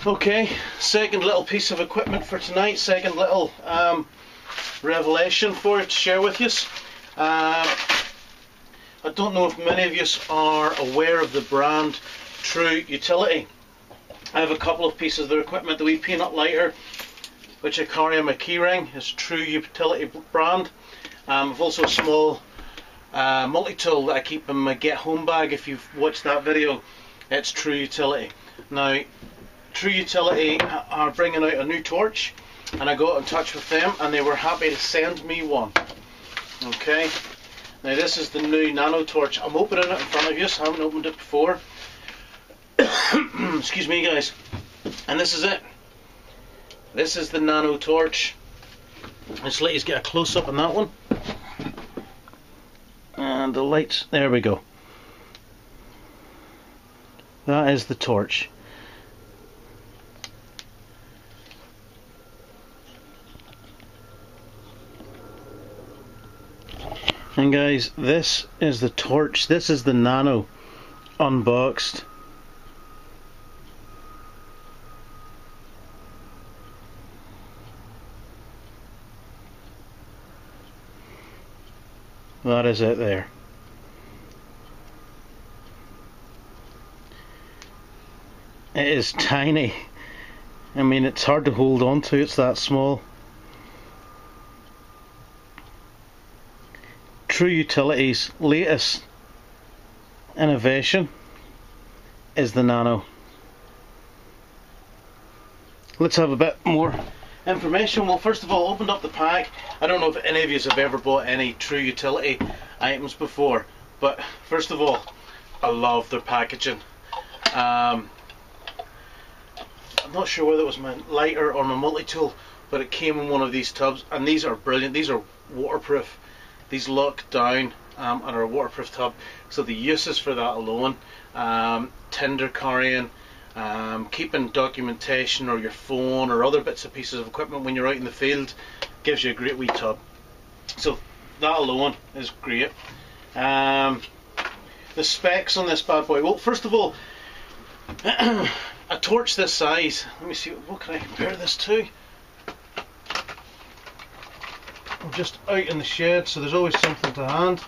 Okay, second little piece of equipment for tonight, second little revelation for you to share with you. I don't know if many of you are aware of the brand True Utility. I have a couple of pieces of their equipment. The wee peanut lighter, which I carry on my keyring, is True Utility brand. I've also a small multi-tool that I keep in my get home bag. If you've watched that video, it's True Utility. Now, True Utility are bringing out a new torch, and I got in touch with them and they were happy to send me one. Okay, now this is the new Nano torch. I'm opening it in front of you, so I haven't opened it before. Excuse me guys. And this is it. This is the Nano torch. Let's let you get a close up on that one. And the lights, there we go. That is the torch. And guys, this is the torch. This is the Nano unboxed. That is it there. It is tiny. I mean, it's hard to hold on to, it's that small. True Utility's latest innovation is the Nano. Let's have a bit more information. Well, first of all, opened up the pack. I don't know if any of you have ever bought any True Utility items before, but first of all, I love their packaging. I'm not sure whether it was my lighter or my multi-tool, but it came in one of these tubs, and these are brilliant. These are waterproof. These lock down and are a waterproof tub, so the uses for that alone, tinder carrying, keeping documentation or your phone or other bits of pieces of equipment when you're out in the field, gives you a great wee tub. So that alone is great. The specs on this bad boy. Well, first of all, a torch this size, let me see, what can I compare this to? I'm just out in the shed, so there's always something to hand.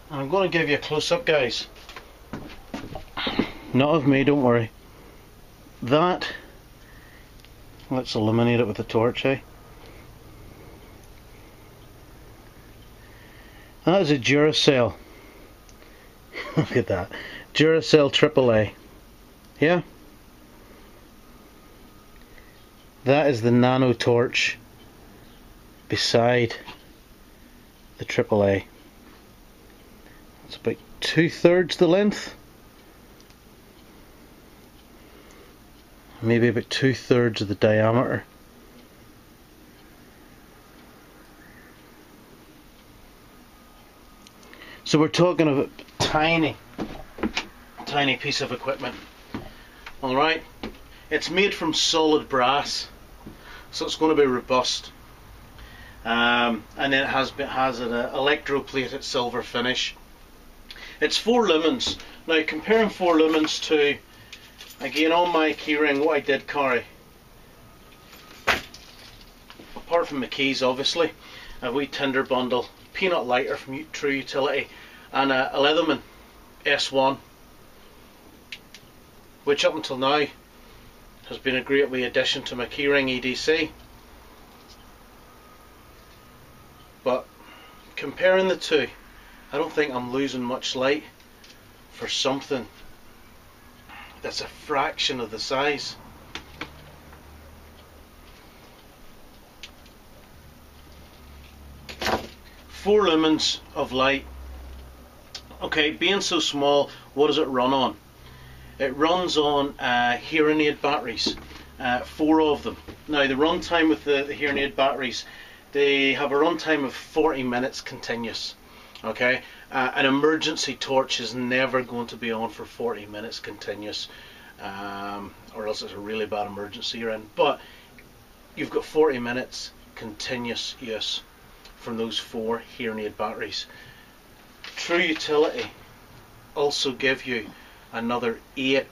And I'm going to give you a close-up, guys. Not of me, don't worry. That, let's illuminate it with a torch, eh? That is a Duracell. Look at that. Duracell AAA. Yeah? That is the Nano torch beside the AAA. It's about 2/3 the length. Maybe about 2/3 of the diameter. So we're talking about tiny piece of equipment. Alright, it's made from solid brass, so it's going to be robust, and then it has an electroplated silver finish. It's 4 lumens. Now, comparing 4 lumens to, again, on my keyring, what I did carry, apart from the keys obviously, a wee tinder bundle, peanut lighter from True Utility, and a Leatherman S1, which up until now has been a great wee addition to my keyring EDC. But comparing the two, I don't think I'm losing much light for something that's a fraction of the size. Four lumens of light. Okay, being so small, what does it run on? It runs on hearing aid batteries, 4 of them. Now, the runtime with the hearing aid batteries, they have a runtime of 40 minutes continuous. Okay, an emergency torch is never going to be on for 40 minutes continuous, or else it's a really bad emergency you're in. But you've got 40 minutes continuous use. from those 4 hearing aid batteries. True Utility also give you another 8.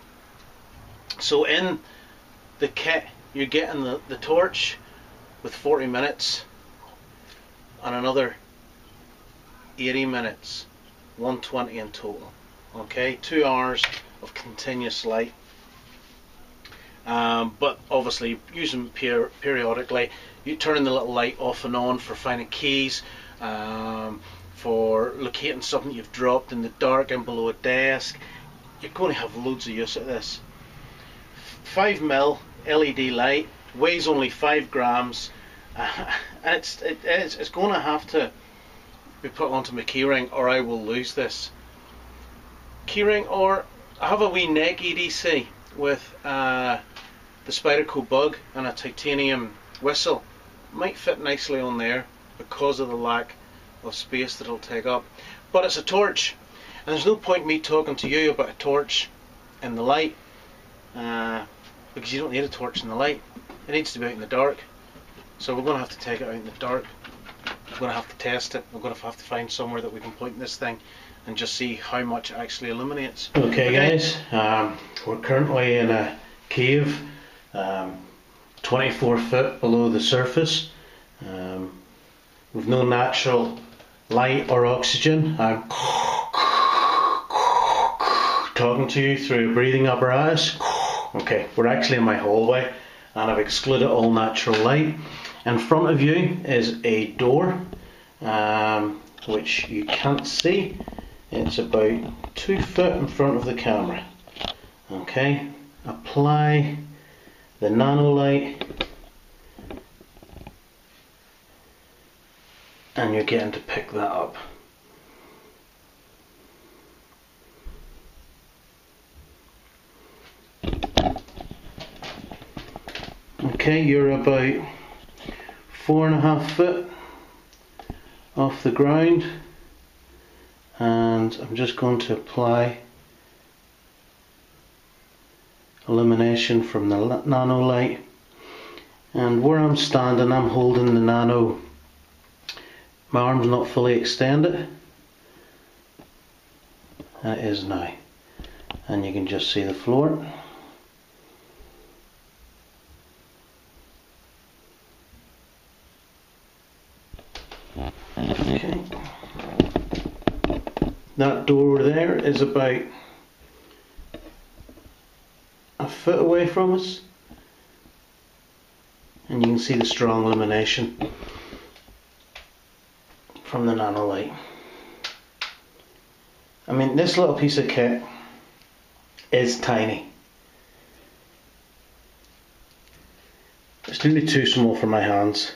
So in the kit you're getting the torch with 40 minutes and another 80 minutes, 120 in total. Okay, 2 hours of continuous light. But obviously using periodically, you turn the little light off and on for finding keys, for locating something you've dropped in the dark and below a desk. You're going to have loads of use of this. 5mm LED light, weighs only 5 grams, and it's going to have to be put onto my keyring or I will lose this keyring. Or I have a wee neck EDC with the Spyderco bug and a titanium whistle. Might fit nicely on there because of the lack of space that it'll take up. But it's a torch, and there's no point me talking to you about a torch in the light, because you don't need a torch in the light. It needs to be out in the dark. So we're going to have to take it out in the dark. We're going to have to test it. We're going to have to find somewhere that we can point this thing and just see how much it actually illuminates. Okay guys, we're currently in a cave 24 foot below the surface. With no natural light or oxygen. I'm talking to you through a breathing apparatus. Okay, we're actually in my hallway and I've excluded all natural light. In front of you is a door, which you can't see. It's about 2 foot in front of the camera. Okay, apply the Nano Lite and you're getting to pick that up. Okay, you're about 4.5 foot off the ground, and I'm just going to apply illumination from the Nano Lite. And where I'm standing, I'm holding the Nano. My arm's not fully extended. That is now, and you can just see the floor. Okay. That door there is about a foot away from us, and you can see the strong illumination from the Nano Lite. I mean, this little piece of kit is tiny. It's really too small for my hands.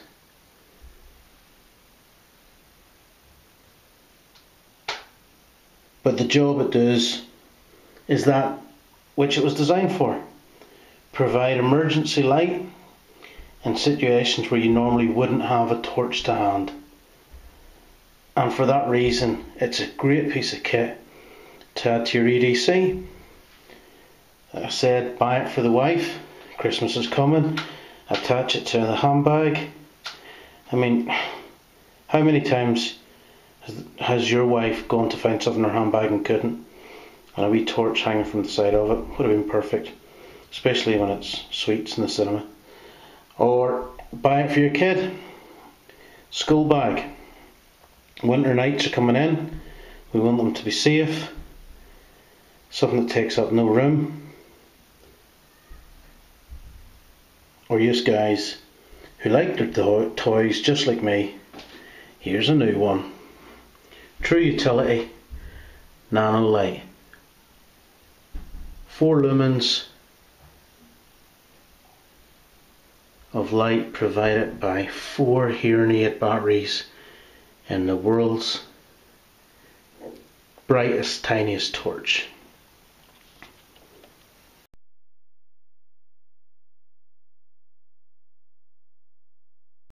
But the job it does is that which it was designed for. Provide emergency light in situations where you normally wouldn't have a torch to hand. And for that reason, it's a great piece of kit to add to your EDC. Like I said, buy it for the wife. Christmas is coming. Attach it to the handbag. I mean, how many times has your wife gone to find something in her handbag and couldn't? And a wee torch hanging from the side of it would have been perfect, especially when it's sweets in the cinema. Or buy it for your kid. School bag. Winter nights are coming in. We want them to be safe. Something that takes up no room. Or you guys who like their toys just like me, here's a new one. True Utility Nano Lite. 4 lumens of light provided by 4 hearing aid batteries in the world's brightest, tiniest torch.